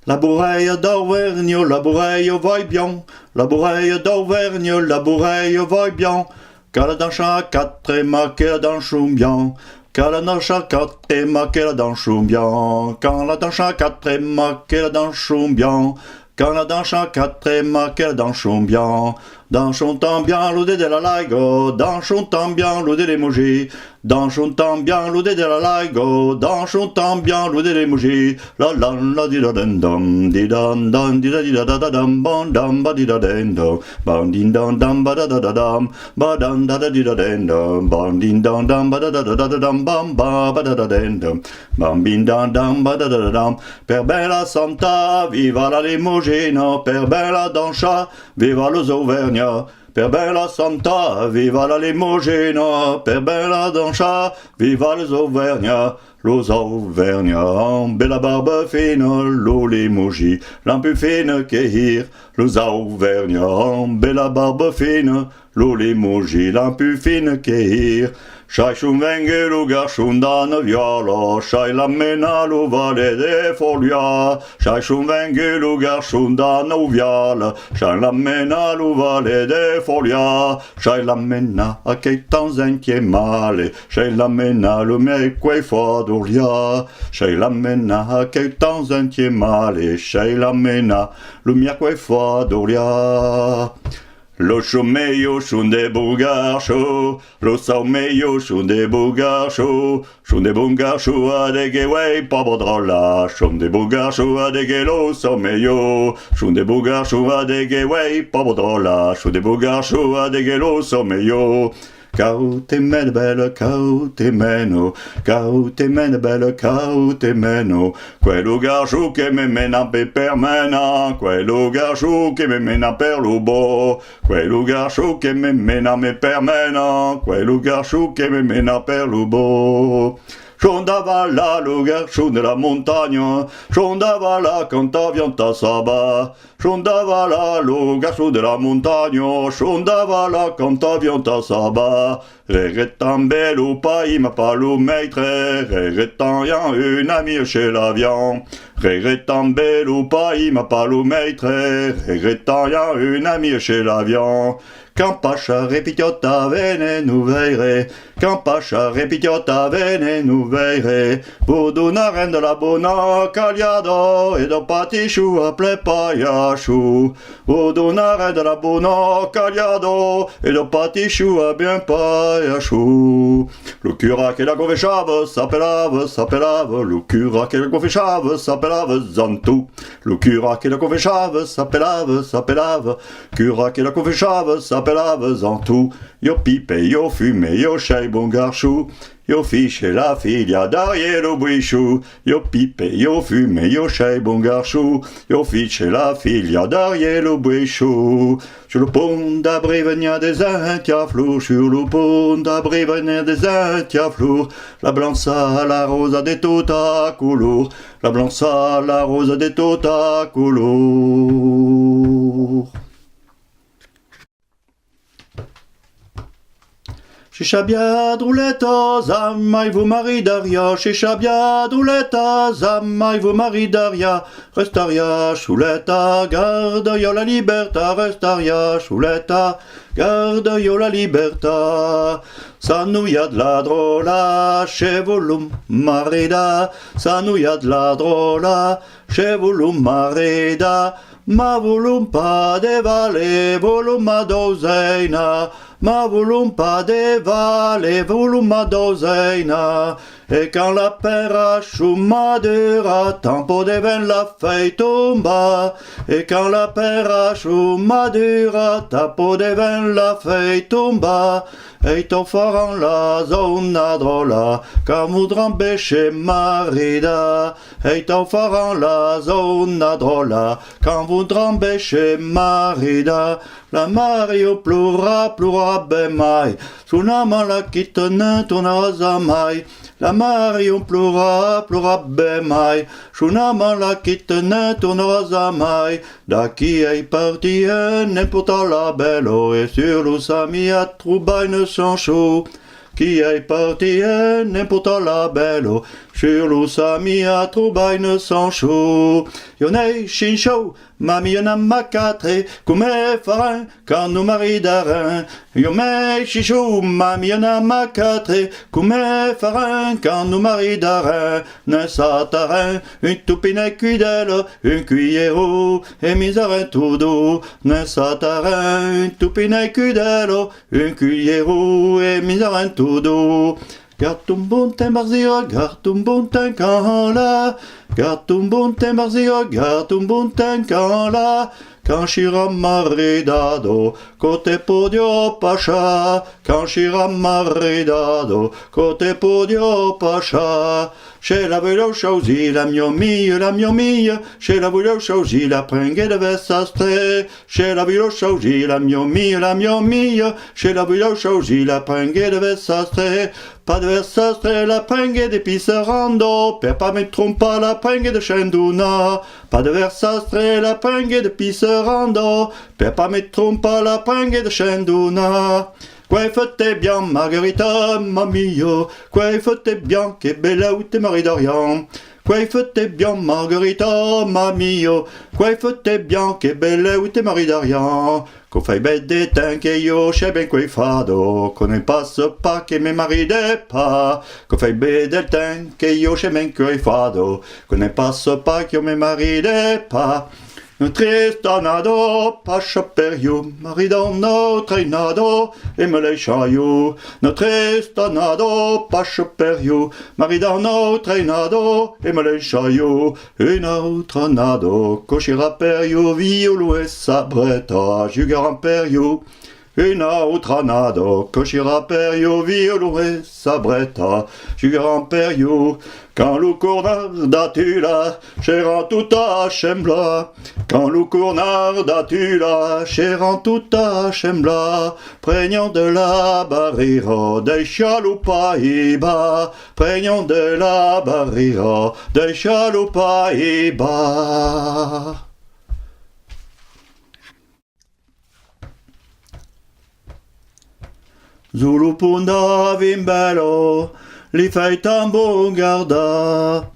La bourreille d'Auvergne, la bourreille va bien. La bourreille d'Auvergne, la bourreille va bien. Qu'à la danse à quatre et marqué la danse bien. Qu'à la danse à quatre et marqué la danse bien. Quand la danse à quatre et marqué la danse bien. Quand la danse à quatre et marqué la danse bien. Dansons tant bien l'odé de la laigo, dansons tant bien l'odé des mouji, dansons tant bien l'odé de la laigo, dansons tant bien l'odé des mouji. La la la di da den dum, di dan dan di da da dum, bon dum ba di da den dum, bon din dan dum ba da dum, ba dan da di da den dum, bon din dan dum ba da dum, bam ba da den dum, bam bin dan dum ba da dum. Per bella santa, viva la limugina, per bella dancia, viva los Auvergnats. Per bella santa, viva la limugina, per bella dancia, viva les Auvergnats. Los Auvergnats, bella barbe fine, lo limugi, l'un plus fine que hir. Los Auvergnats, bella barbe fine, lo limugi, l'un plus fine que hir. Schai schon vengelo garschun da ne viola, schai la mena lo vale de folia. Schai schon vengelo garschun da ne viola, schai la mena lo vale de folia. Schai la mena a che tanzanche male, schai la mena lo me quei fodolia. Schai la mena a che tanzanche male, schai la mena lo mia quei fodolia. Lo shomeyo shunde bugasho, lo saumeyo shunde bugasho, shunde bugasho adege wei pabodrola, shunde bugasho adege lo saumeyo, shunde bugasho adege wei pabodrola, shunde bugasho adege lo saumeyo. Cao te mene belle, cao te meno, cao te mene belle, cao te meno. Quello garçon che me mena per mena, quello garçon che me mena per lubo, quello garçon che me mena per mena, quello garçon che me mena per lubo. J'andava là, le garçon de la montagne, j'andava là quand t'avions ta sabbat. J'andava là, le garçon de la montagne, j'andava là quand t'avions ta sabbat. Regrettant belle au pays, ma pas le maître, regrettant rien, une amie chez l'avion. Regrettant belle au pays, ma pas le maître, regrettant rien, une amie chez l'avion. Quand Pacha repitiota vene nous veire, quand Pacha repitiota vene nous veire, pour donner de la bona caliado et de patichou appelé payachou, pour donner de la bona caliado et de patichou à bien payachou. Le cura qui la conféchave s'appelave, le cura qui la conféchave s'appelave Zantou, le cura qui la conféchave s'appelave, cura qui la conféchave s'appelave Zantou. Yo pipe, yo fume, yo chai bon garchou, yo fiche la filia derrière le bouichou. Yo pipe, yo fume, yo chai bon garchou, yo fiche la filia derrière le bouichou. Sur le pont d'Abrivenia des Intiaflours, sur le pont d'Abrivenia des Intiaflours, la blanche à la rosa des tota couleur, la blanche à la rosa des tota couleur. Shishabia drouleta, zamai vous mari daria, Shishabia drouleta, zamai vous mari daria, Restaria, chouleta, garde yo la liberta, Restaria, chouleta, garde yo la liberta. Sanouya de la drola, chevolum marida, Sanouya de la drola, chevolum marida, ma volum pas de vale, volum ma dozeina, ma volum pas de vale, volum ma dozeina. Et quand la perrache ou madura, tempo de ven la feuille tomba. Et quand la perrache ou madura, tempo de ven la feuille tomba. Et t'en faran la zona drola, camudran beche marida. Et t'en faran la zona drola, camudran beche marida. La Mario pleura, pleura bemai, Sunama la kitana tona zamai. La Mario pleura, pleura bemai, Sunama la kitana tona zamai. Daki est parti n'importe la bello, et sur l'usami a troubaine sans chaud. Qui est parti n'importe la bello, sur l'eau sami à troubaine sans chaud. Yonei chincho, mami yona makatre, kume farin, quand nous marie d'arin. Yomei chichou, mami yona makatre, kume farin, quand nous marie d'arin. N'un satarin, une toupine cuidelle, une cuillère et misarin tout doux. N'un satarin, une toupine cuidelle, une cuillère et misarin tout doux. Garde ton bon teint barzira, garde ton bon teint quand là. Garde ton bon teint barzira, garde ton bon teint quand là. Quand shira maridado, côté podio pacha. Quand shira maridado, côté podio pacha. Chez la vélo chausi, la miomille, chez la vélo chausi, la pringue de vesastre. Chez la vélo chausi, la miomille, chez la vélo chausi, la pringue de vesastre. Pas de versastre, la pringue d'épices rando, per pas me trompa la pringue de chenduna. Pas de versastre, la pringue d'épices rando, per pas me trompa la pringue de chenduna. Quai fate bien, Margherita, mamio, quai fate bien, che bella ou te mari d'Orient. Quai fate bien, Margherita, mamio, quai fate bien, che bella ou te mari d'Orient. Qu'on fai bête des temps che io c'è ben quei fado, qu'on ne passe pas che me maride pas. Qu'on fai bête del temps che io c'è ben quei fado, qu'on ne passe pas che me maride pas. Tristanado, pascha per you, maridano trainado, e me lei chaio. Tristanado, pascha per you, maridano trainado, e me lei chaio. Une autre nado, cochira per you, violo e sabretta, jugaran per you. Une autre nado, cochira per you, violo e sabretta, jugaran per you. Quand l'ou cournarda tu la, chérant tout à chembla. Quand l'ou cournarda tu la, chérant tout à chembla. Prégnant de la barrira, des chaloupaïba. Prégnant de la barrira, des chaloupaïba. Zulupunda vimbelo, li fai tambo garda.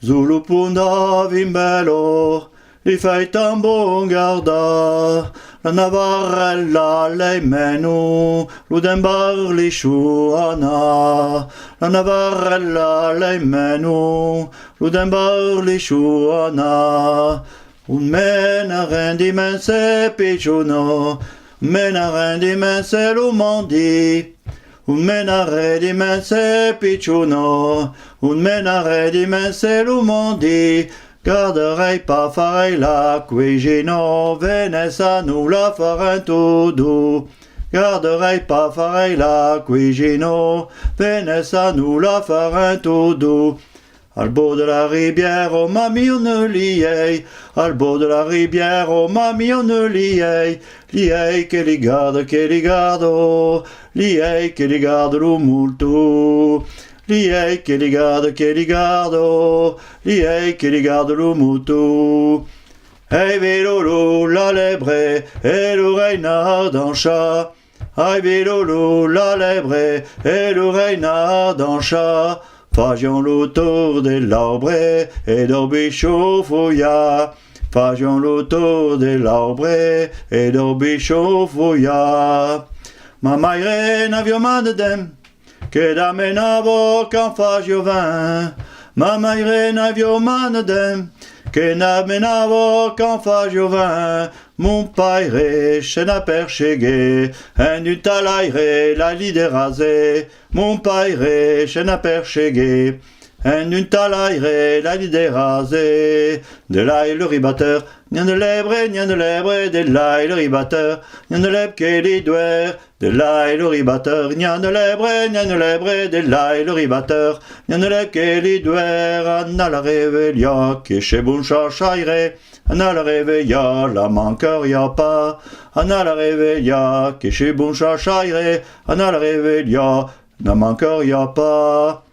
Zulupunda vimbelo, li fai tambo garda. La Navarella lei menu, l'udembar li shuana. La Navarella lei menu, l'udembar li shuana. Un mena rendi men se picciuno, mena rendi men se lumandi. Un menare di mense picciuno, un menare di mense lumandi, garderei pas farei la cuigino, venessa nous la farin todo. Garderei pas farei la cuigino, venessa nous la farin todo. Al bord de la rivière, oh mamie, on ne liei. Al bord de la rivière, oh mamie, on ne liei. Liei che li gardo, liei che li gardo lo molto. Liei che li gardo, liei che li gardo lo molto. Ei velolo, la lebre, e l'oreille d'ancha. Ei velolo, la lebre, e l'oreille d'ancha. Fagion l'autour dell'arbre et d'orbi chauffoia. Fagion l'autour dell'arbre et d'orbi chauffoia. Ma maire n'avio madedem, che da menavo can fagio vin. Ma maire n'avio madedem, che da menavo can fagio vin. Mon paire chena percheghe, en du talaire la lide rasée. Mon paire chena percheghe, en du talaire la lide rasée. De l'ail le ribatteur, nien de lèbre, de l'ail le ribatteur, nien de lèbre que les douères. De l'ail le ribatteur, nien de lèbre, de l'ail le ribatteur, nien de lèbre que les douères. Anna la réveilla, que chez Boncha chaire. Anna la réveilla, la manqueria pas. Anna la réveilla, que chez Boncha chaire. Anna la réveilla, la manqueria pas.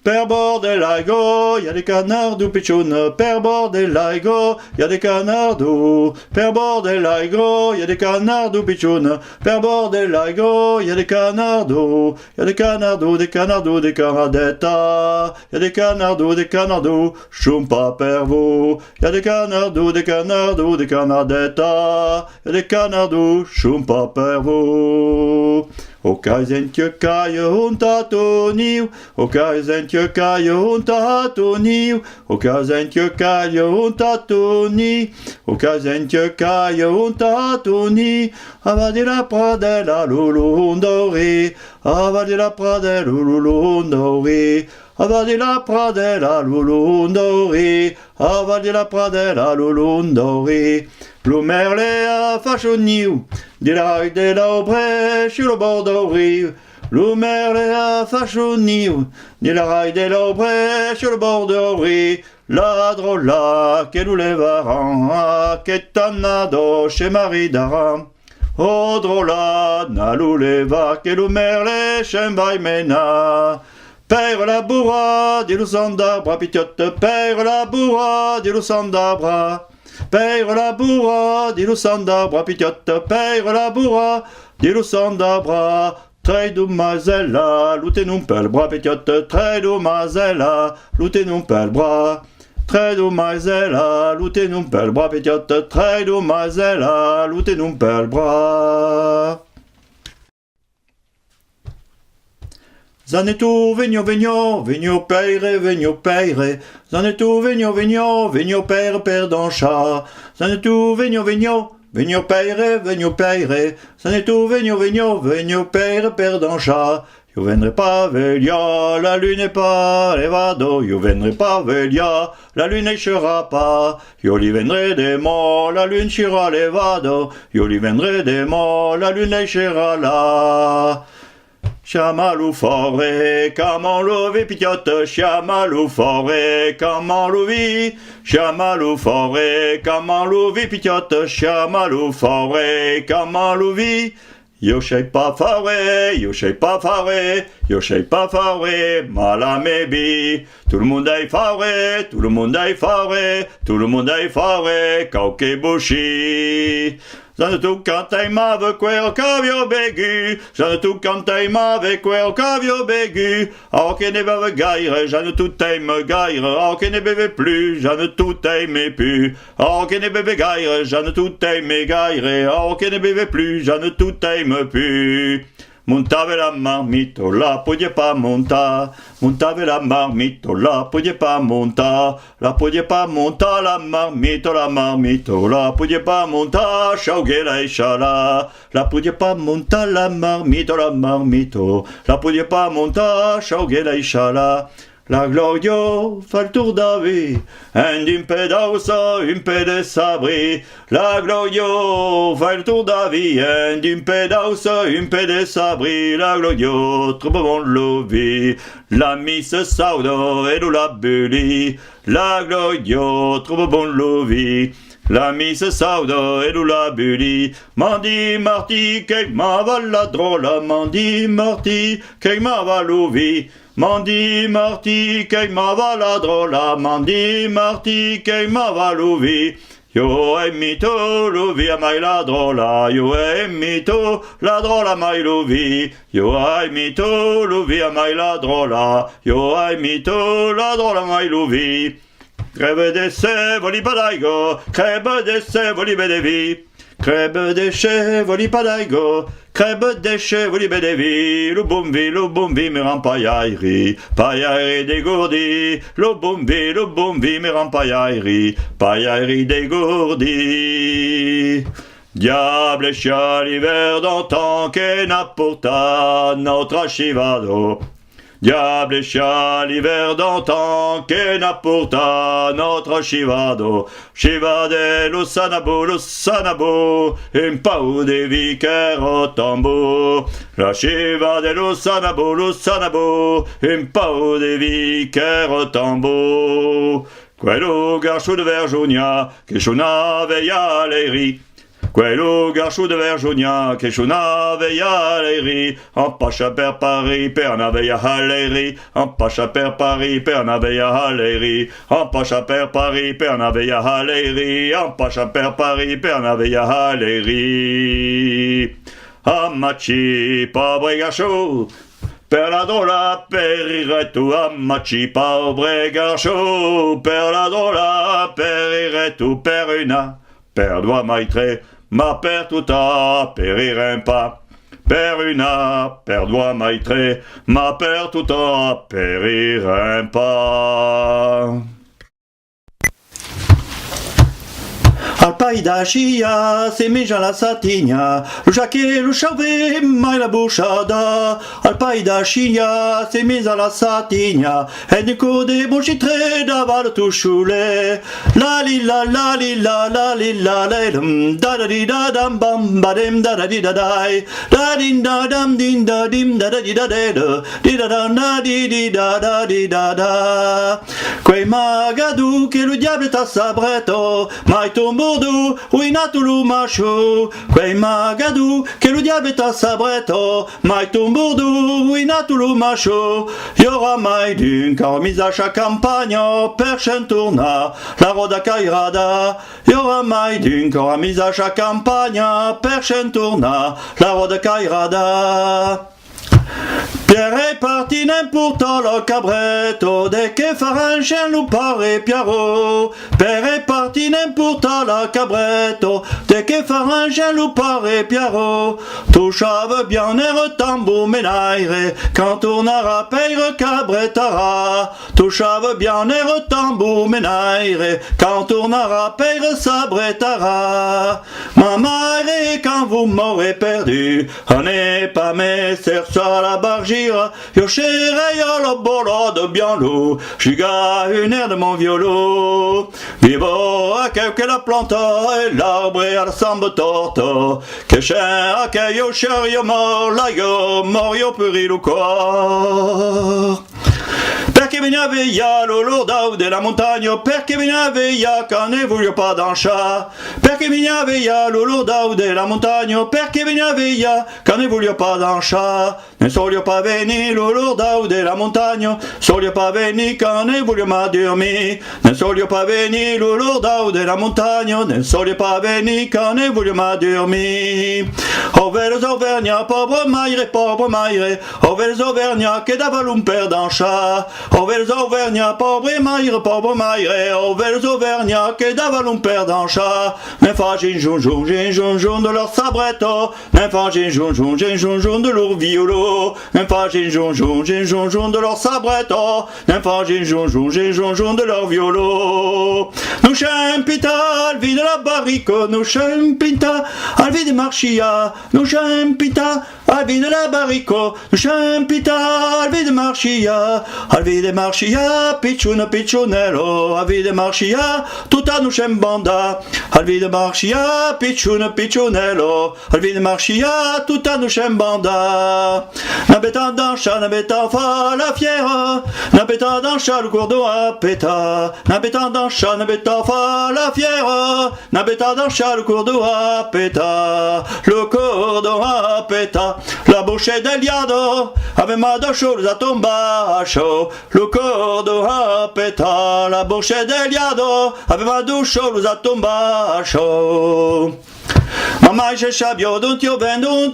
Per bordelaigo, y a des canards pitchoun. Per bordelaigo, y a des canards. Per bordelaigo, y a des canards pitchoun. Per bordelaigo, y a des canards. Y a des canards, des canards, des canardetta. Y a des canards, chumpa per vous. Y a des canards, des canards, des canardetta. Y a des canards, chumpa per vous. O caizentje caio unta toniu, o caizentje caio unta toniu, o caizentje caio unta toni, o caizentje caio unta toni, avadi la pradella lulundori, avadi la pradella lulundori, avadi la pradella lulundori, avadi la pradella lulundori. Plumerle a fachoniu, de la l'aubre sur le bord du rive. Plumerle a fachoniu, de la l'aubre sur le bord du rive. La drola que nous levaran, que tanado chez Marie-Daram. O drola na leva que nous merle chembai mena. Père la bourra, dit l'ousandabra, pitiote, père la bourra, dit l'ousandabra. Père la bourra, dit l'ousandabra, pitiote, père la bourra, dit l'ousandabra. Très dommazella, l'outenum pel bras, pitiote, très dommazella, l'outenum pel bras. Très dommazella, l'outenum pel bras, pitiote, très dommazella, l'outenum pel bras. Zanetu venio venio, venio peire, Zanetu venio venio, venio per dancha. Zanetu venio venio, venio peire, Zanetu venio venio, venio per dancha. Io vendrai pas velia, la lune est pas levado, io vendrai pas velia, la lune n'échera pas. Io li vendrai des mots, la lune sera levado, io li vendrai des mots, la lune n'échera là. Chamalou forêt, comment l'ouvi pitiote, chamalou forêt, comment l'ouvi, chamalou forêt, comment l'ouvi pitiote, chamalou forêt, comment l'ouvi. Yo shei pas faré, yo shei pas faré, yo shei pas faré, malamébi. Tout le monde est faré, tout le monde est faré, tout le monde est faré, kaukebushi. J'en ai tout quand t'es m'ave quel cavio bégu, j'en ai tout quand t'es m'ave quel cavio bégu. Alors qu'il ne beve gaire, j'en ai tout aime gaire, alors qu'il ne beve plus, j'en ai tout aime plus. Alors qu'il ne beve gaire, j'en ai tout aime gaire, alors qu'il ne beve plus, j'en ai tout aime plus. Montave la marmito, la podia pas monta. Montave la marmito, la podia pas monta. La podia pas monta, la marmito, la podia pas monta. Chaugue la échala. La podia pas monta, la marmito, la podia pas monta. Chaugue la échala. La glorio fa il tour d'avi, un pedausa, un de sabri. La glorio fa il tour d'avi, un pedausa, un de sabri. La glorio trop bon lovi, la miss saudo et la buli. La glorio trop bon lovi. La miss saudo et la buli. Mandi marti, che ma va la drola, mandi marti, che ma va lovi. Mandi marti, che ma va la drola, mandi marti, che ma va lovi. Io emito lovi a mai la drola, io emito la drola mai lovi. Io emito lovi a mai la drola, io emito la drola mai lovi. Crebe de se voli padaigo, crebe de se voli bedevi. Crebe de che voli padaigo, crebe de che voli bedevi. Lo bombi me rend payairi dégourdi. Lo bombi me rend payairi dégourdi. Diable et chia l'hiver d'antan che n'apporta notre archivado. Diable et chia l'hiver d'antan che n'apporta notre archivado. Chivade lo sanabo, un pau de vicaire tambo. La chivade lo sanabo, un pau de vicaire tambo. Quello garçon de Vergogna, che suonava gli alleri. Quello garchou de Verjonia, Keshuna veia leri, en pacha per Paris, perna veia haleri, en pacha per Paris, perna veia haleri, en pacha per Paris, perna veia haleri, en pacha per Paris, perna veia haleri. Amachi, pobre garchou, per la drola periretu, amachi, pobre garchou, per la drola periretu, per una, per doi maitre, ma per tuta peririm pas. Per una, per doi maitre, ma per tuta peririm pas. Al paida scia, se mengia la satigna, lo jacquet, lo chauvet, mai la bouchada. Al paida scia, se mengia la satigna, e du code bouchitre d'aval tout choulet. La li la la li la la li la la dum da da di da dam bam ba dim da da di da dai da din da dam din da dim da da di da de di da da da di da da di da da. Quei magadou che lo diable t'a sabretto, mai tombo ruina tout macho, quei magadou, che lo diable t'a sabretto, mai tombourdou, ruina tout macho, y'aura mai d'une mise à chaque campagne, perchen tourna, la roda cairada, y'aura mai d'une mise à chaque campagne, perchen tourna, la roda cairada. Pierre est parti n'importe le cabretto, dès que faire un chien nous paraît Pierrot. Pierre est parti n'importe le cabretto, dès que faire un chien nous paraît Pierrot. Touchave bien air tambour ménaire, quand on aura payre cabretara. Touchave bien air tambour ménaire, quand on aura payre sabretara. Ma mère, quand vous m'aurez perdu, on n'est pas mes serres sur la bargire. Yo chérie, yo le bolo de bien l'eau, j'ga une air de mon violon. Vivo a que la plante et l'arbre et la sambe torto, que chien a que yo chérie yo mort, la yo mort yo puril au corps. Perché venia veia lo lourdau de la montagne, perché venia veia quand ne voglio pas d'un chat. Perché venia veia lo lourdau de la montagne, perché venia veia quand ne voglio pas d'un chat. Ne soglio pas veni lo lourdau de la montagne, soglio pas veni quand ne voglio ma dormir. Ne soglio pas veni lo lourdau de la montagne, ne soglio pas veni quand ne voglio ma dormir. Oveles Auvergnat, pauvre maire, oveles Auvergnat che dava l'umper d'un chat. Oveles Auvergnat, pauvre maire, oveles Auvergnat che dava l'umper d'un chat. Ne fagin jonjon de leur sabretto, ne fagin jonjon de leur violo, ne fagin jonjon de leur sabretto, ne fagin jonjon de leur violo. Nous chempita al vide la barrico, nous chempita al vide marchia, nous chempita al vide la barrico, nous chempita al vide marchia, al vide marchia, picciunello, al vide marchia, tutta nous banda, al vide marchia, picciunello, al vide marchia, tutta nous banda. N'abeta dans chat, n'abeta fa la fière, n'abeta dans chat le cours d'eau à péta, n'abeta dans chat, n'abeta fa la fière, n'abeta dans chat le cours d'eau à péta, le cours d'eau à péta, la bouche d'Eliado, avec ma deux choses à tomber chaud, le cours d'eau à péta, la bouche d'Eliado, avec ma deux choses à tomber chaud. Mamma c'è sciabio, non ti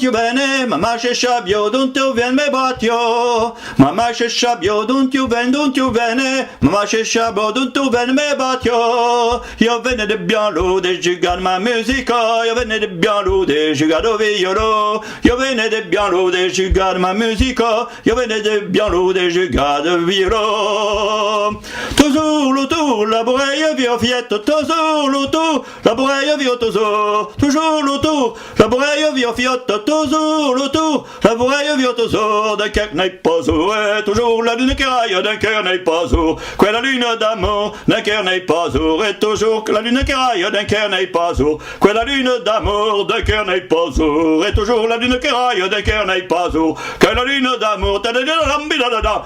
bene, mamma c'è sciabio, non ti viene me battio. Mamma c'è sciabio, non ti bene, mamma c'è sciabio, non ti viene me battio. Io venne de bianco de giocare ma musica, io venne de bianco de giocare violo. Io venne de bianco de giocare ma musica, io venne de bianco de giocare violo. Toujours le tour, la bourreille via fiette, toujours le tour, la bourreille via toujours. Toujours le tour, la bourreille via fiotte, toujours le tour, la bourreille via toujours, d'un cœur n'est pas sourd, et toujours la lune qui raille, d'un cœur n'est pas sourd, que la lune d'amour, d'un cœur n'est pas sourd, et toujours que la lune qui raille, d'un cœur n'est pas sourd, que la lune d'amour, d'un cœur n'est pas sourd, et toujours la lune qui raille, d'un cœur n'est pas sourd, que la lune d'amour, ta da da da da da da da.